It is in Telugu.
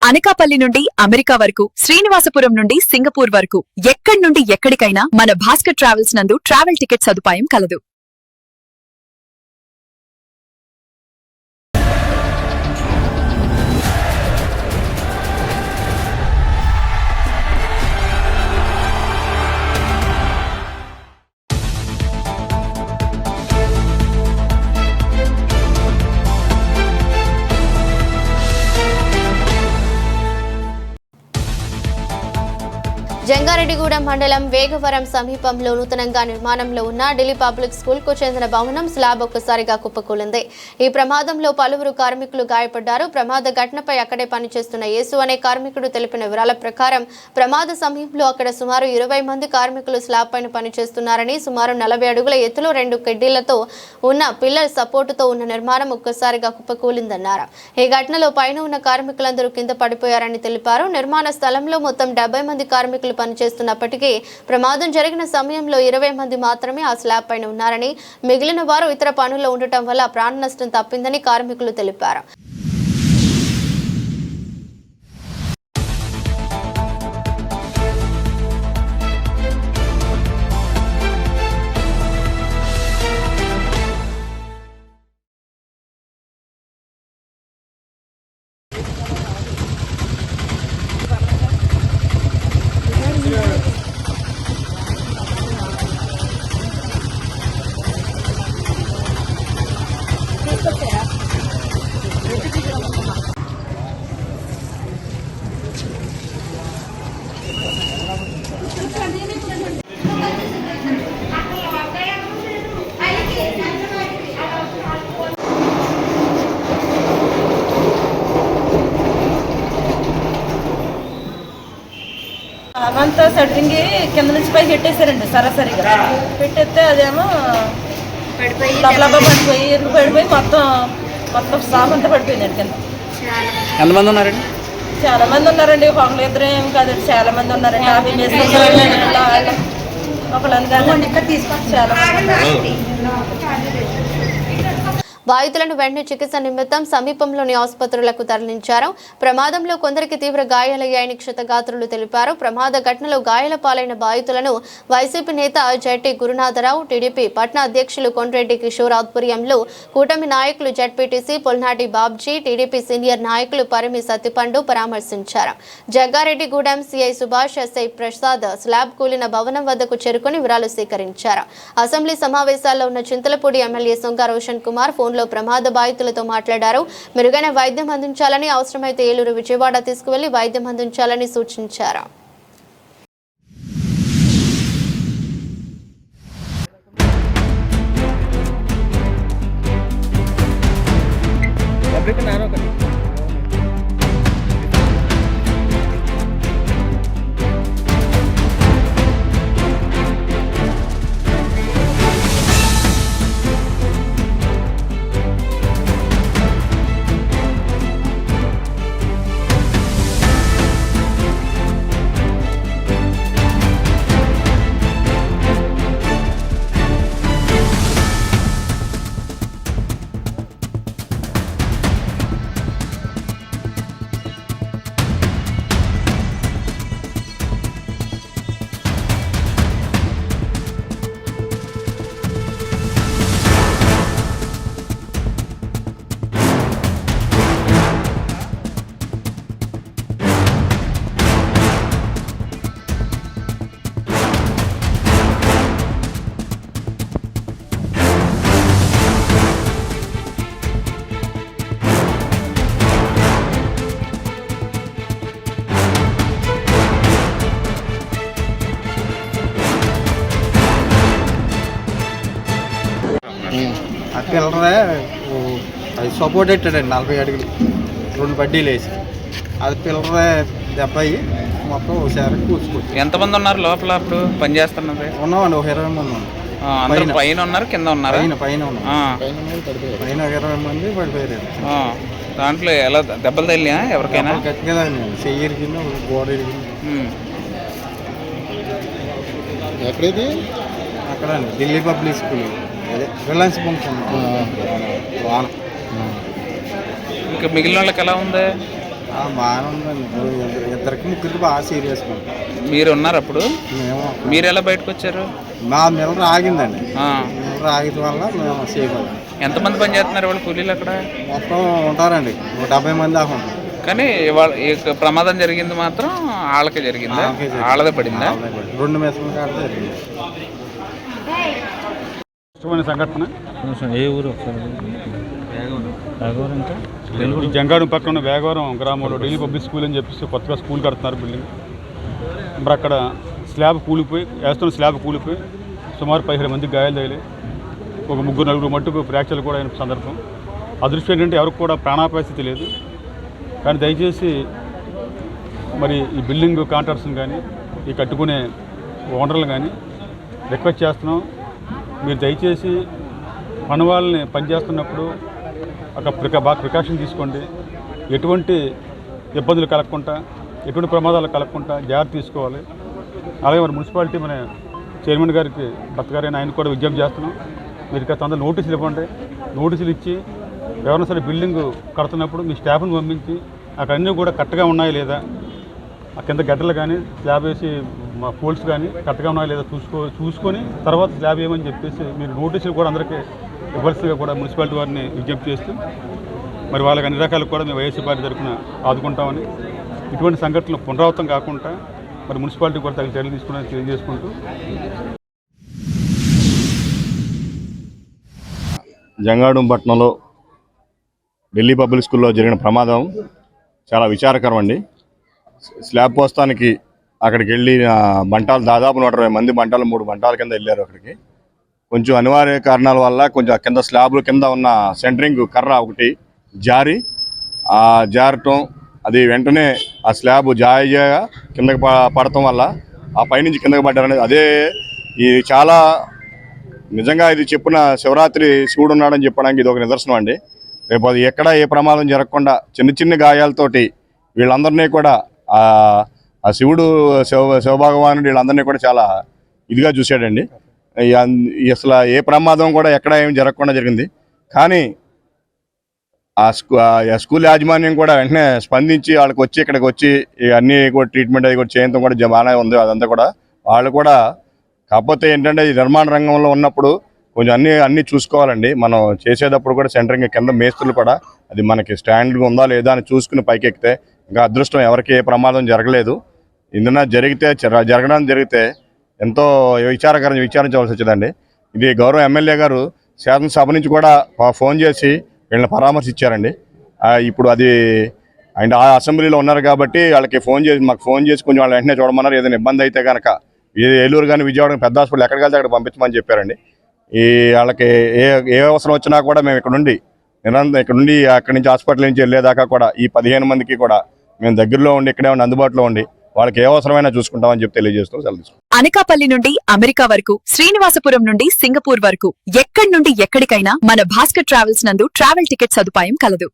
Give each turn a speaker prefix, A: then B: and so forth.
A: అనకాపల్లి నుండి అమెరికా వరకు, శ్రీనివాసపురం నుండి సింగపూర్ వరకు, ఎక్కడి నుండి ఎక్కడికైనా మన భాస్కర్ ట్రావెల్స్ నందు ట్రావెల్ టికెట్ సదుపాయం కలదు.
B: జంగారెడ్డిగూడెం మండలం వేగవరం సమీపంలో నూతనంగా నిర్మాణంలో ఉన్న ఢిల్లీ పబ్లిక్ స్కూల్ కు చెందిన భవనం స్లాబ్ ఒక్కసారిగా కుప్పకూలింది. ఈ ప్రమాదంలో పలువురు కార్మికులు గాయపడ్డారు. ప్రమాద ఘటనపై అక్కడే పనిచేస్తున్న యేసు అనే కార్మికుడు తెలిపిన వివరాల ప్రకారం ప్రమాద సమయంలో అక్కడ సుమారు 20 మంది కార్మికులు స్లాబ్ పైన పనిచేస్తున్నారని, సుమారు 40 అడుగుల ఎత్తులో 2 కెడ్డీలతో ఉన్న పిల్లర్ సపోర్టుతో ఉన్న నిర్మాణం ఒక్కసారిగా కుప్పకూలిందన్నారు. ఈ ఘటనలో పైన ఉన్న కార్మికులందరూ కింద పడిపోయారని తెలిపారు. నిర్మాణ స్థలంలో మొత్తం 70 మంది కార్మికులు పనిచేస్తున్నప్పటికీ ప్రమాదం జరిగిన సమయంలో 20 మంది మాత్రమే ఆ స్లాబ్ పైన ఉన్నారని, మిగిలిన వారు ఇతర పనుల్లో ఉండటం వల్ల ప్రాణ నష్టం తప్పిందని కార్మికులు తెలిపారు.
C: అవంతా సెట్టింగ్ కింద నుంచి పైకి పెట్టేశారండి. సరాసరిగా పెట్టేస్తే అదేమో పడిపోయి మొత్తం స్టాఫ్ అంతా పడిపోయిందండి కింద.
D: ఎంతమంది ఉన్నారండి?
C: చాలా మంది ఉన్నారండి. ఒకళ్ళు ఇద్దరు ఏం కాదండి, చాలా మంది ఉన్నారండి. అవి ఒకళ్ళని కాదు, చాలా మంది.
B: బాధితులను వెంటనే చికిత్స నిమిత్తం సమీపంలోని ఆసుపత్రులకు తరలించారు. ప్రమాదంలో కొందరికి తీవ్ర గాయాలయ్యాయని క్షతగాత్రులు తెలిపారు. ప్రమాద ఘటనలో గాయాల పాలైన బాధితులను వైసీపీ నేత జట్టి గురునాథరావు, టీడీపీ పట్నా అధ్యక్షులు కొండ్రెడ్డి కిషోర్ ఆధ్వర్యంలో కూటమి నాయకులు ZPTC Polnati Babji, TDP senior నాయకులు పరిమి సత్తిపండు పరామర్శించారు. Jaggareddygudem CI Subhash, SI Prasad slab కూలిన భవనం వద్దకు చేరుకుని వివరాలు సేకరించారు. అసెంబ్లీ సమావేశాల్లో ఉన్న చింతలపూడి ఎమ్మెల్యే సొంగ రోషన్ కుమార్ ఫోన్ ప్రమాద బాధితులతో మాట్లాడారు. మెరుగైన వైద్యం అందించాలని, అవసరమైతే ఏలూరు, విజయవాడ తీసుకువెళ్లి వైద్యం అందించాలని సూచించారు.
E: ఆ పిల్లరే అది సపోర్ట్ పెట్టాడండి 40 అడుగులు 2 బడ్డీలు వేసి అది పిల్లరే దెబ్బ అయ్యి మొత్తం ఒకసారి కూర్చుకోవచ్చు.
D: ఎంతమంది ఉన్నారు లోపల అప్పుడు పని చేస్తున్నది?
E: ఉన్నామండి, ఒక 20 మంది ఉన్నాం.
D: పైన ఉన్నారు, కింద ఉన్నారు?
E: పైన ఉన్నాం. పైన 20 మంది పడిపోయారు.
D: దాంట్లో ఎలా దెబ్బలు తగిలినా ఎవరికైనా?
E: గట్టిగా చెయ్యి ఇరిగింది, గోడ ఇరిగింది.
F: ఎక్కడైతే
E: అక్కడ ఢిల్లీ పబ్లిక్ స్కూల్, అదే రిలయన్స్ ఫంక్షన్.
D: ఇంకా మిగిలిన వాళ్ళకి ఎలా ఉంది?
E: బాగానే ఉందండి. ఇద్దరికి ముగ్గురికి బాగా సీరియస్గా ఉంది.
D: మీరు ఉన్నారు అప్పుడు?
E: మేము
D: మీరు ఎలా బయటకు వచ్చారు?
E: మా మిల్లర్ ఆగిందండి.
D: ఆ.
E: మిల్లర్ ఆగిన వల్ల మేము సేఫ్ అయ్యాం.
D: ఎంతమంది పని చేస్తున్నారు వాళ్ళు కూలీలు అక్కడ?
E: మొత్తం ఉంటారండి 70 మంది దాకా ఉంటారు.
D: కానీ ఇవాళ ఈ ప్రమాదం జరిగింది మాత్రం వాళ్ళకే జరిగిందా? వాళ్ళదే పడిందా?
E: 2 మెషిన్లు కాడితే జరిగింది.
G: ఇష్టమైన సంఘటన
H: ఏ ఊరు ఒకసారి వేగవరం ఇంకా
G: ఈ జంగాడు పక్కన ఉన్న వేగవరం గ్రామంలో ఢిల్లీ పబ్లిక్ స్కూల్ అని చెప్పేసి కొత్తగా స్కూల్ కడుతున్నారు బిల్డింగ్. మరి అక్కడ స్లాబ్ కూలిపోయి సుమారు 15 మందికి గాయాలు తగిలి ఒక 3-4 మట్టుకు ఫ్రాక్చర్లు కూడా అయిన సందర్భం. అదృష్టం ఏంటంటే ఎవరికి కూడా ప్రాణాపాయ స్థితి లేదు. కానీ దయచేసి మరి ఈ బిల్డింగ్ కాంట్రాక్టర్స్ని కానీ ఈ కట్టుకునే ఓనర్లు కానీ రిక్వెస్ట్ చేస్తున్నాం, మీరు దయచేసి పని వాళ్ళని పనిచేస్తున్నప్పుడు బాగా ప్రికాషన్ తీసుకోండి. ఎటువంటి ఇబ్బందులు కలగకుండా, ఎటువంటి ప్రమాదాలు కలగకుండా జాగ్రత్త తీసుకోవాలి. అలాగే మరి మున్సిపాలిటీ మన చైర్మన్ గారికి భర్త గారైన ఆయన కూడా విజ్ఞప్తి చేస్తున్నాం, మీరు తొందరగా నోటీసులు ఇవ్వండి. నోటీసులు ఇచ్చి ఎవరైనా సరే బిల్డింగ్ కడుతున్నప్పుడు మీ స్టాఫ్ని పంపించి అక్కడ అన్నీ కూడా కరెక్ట్గా ఉన్నాయా లేదా, ఆ కింద గడ్డలు కానీ స్లాబ్ వేసి పోల్స్ కానీ కరెక్ట్గా ఉన్నాయా లేదా చూసుకొని తర్వాత స్లాబ్ వేయమని చెప్పేసి మీరు నోటీసులు కూడా అందరికీ ఇవ్వాల్సిగా కూడా మున్సిపాలిటీ వారిని విజ్ఞప్తి చేస్తూ మరి వాళ్ళకి అన్ని రకాలకు కూడా మేము వైఎస్సీ పార్టీ తరఫున ఆదుకుంటామని, ఇటువంటి సంఘటనలు పునరావృతం కాకుండా మరి మున్సిపాలిటీ కూడా తగిన చర్యలు తీసుకుని తెలియజేసుకుంటూ
F: జంగాడు పట్టణంలో ఢిల్లీ పబ్లిక్ స్కూల్లో జరిగిన ప్రమాదం చాలా విచారకరం అండి. స్లాబ్ పోస్తానికి అక్కడికి వెళ్ళి బంటాలు దాదాపు 120 మంది 3 బంటాల కింద వెళ్ళారు. అక్కడికి కొంచెం అనివార్య కారణాల వల్ల కొంచెం కింద స్లాబ్ల కింద ఉన్న సెంటరింగ్ కర్ర ఒకటి జారి జారటం, అది వెంటనే ఆ స్లాబ్ జాయిగా కిందకి పడటం వల్ల ఆ పైనుంచి కిందకి పడ్డారనేది అదే ఈ చాలా నిజంగా ఇది చెప్పిన శివరాత్రి శివుడు ఉన్నాడని చెప్పడానికి ఇది ఒక నిదర్శనం అండి. రేపు అది ఎక్కడ ఏ ప్రమాదం జరగకుండా చిన్న గాయాలతోటి వీళ్ళందరినీ కూడా ఆ శివుడు శివభగవానుడు వీళ్ళందరినీ కూడా చాలా ఇదిగా చూశాడండి. అసలు ఏ ప్రమాదం కూడా ఎక్కడ ఏమి జరగకుండా జరిగింది. కానీ ఆ స్కూల్ యాజమాన్యం కూడా వెంటనే స్పందించి వాళ్ళకి వచ్చి ఇక్కడికి వచ్చి అన్నీ కూడా ట్రీట్మెంట్ అది కూడా చేయడం కూడా బాగానే ఉంది. అదంతా కూడా వాళ్ళు కూడా, కాకపోతే ఏంటంటే ఈ నిర్మాణ రంగంలో ఉన్నప్పుడు కొంచెం అన్నీ చూసుకోవాలండి. మనం చేసేటప్పుడు కూడా సెంటరింగ్ కింద మేస్త్రులు కూడా అది మనకి స్టాండ్గా ఉందా లేదా అని చూసుకుని పైకి ఎక్కితే ఇంకా అదృష్టం, ఎవరికి ఏ ప్రమాదం జరగలేదు. ఏదైనా జరిగితే ఎంతో విచారించవలసి వచ్చేదండి. ఇది గౌరవ ఎమ్మెల్యే గారు శాసనసభ నుంచి కూడా ఫోన్ చేసి వీళ్ళని పరామర్శించారండి. ఇప్పుడు అది ఆయన ఆ అసెంబ్లీలో ఉన్నారు కాబట్టి వాళ్ళకి మాకు ఫోన్ చేసి కొంచెం వాళ్ళు వెంటనే చూడమన్నారు. ఏదైనా ఇబ్బంది అయితే కనుక ఏలూరు కానీ విజయవాడ పెద్ద హాస్పిటల్ ఎక్కడికి వెళ్తే అక్కడ పంపించమని చెప్పారండి. వాళ్ళకి ఏ అవసరం వచ్చినా కూడా మేము ఇక్కడ నుండి అక్కడి నుంచి హాస్పిటల్ నుంచి వెళ్ళేదాకా కూడా ఈ 15 మందికి కూడా మేము దగ్గరలో ఉండి ఇక్కడే ఉండి అందుబాటులో ఉండి వాళ్ళకి ఏ అవసరమైనా చూసుకుంటామని చెప్పి తెలియజేస్తూ సెలవు.
A: అనకాపల్లి నుండి అమెరికా వరకు, శ్రీనివాసపురం నుండి సింగపూర్ వరకు, ఎక్కడి నుండి ఎక్కడికైనా మన భాస్కర్ ట్రావెల్స్ నందు ట్రావెల్ టికెట్ సదుపాయం కలదు.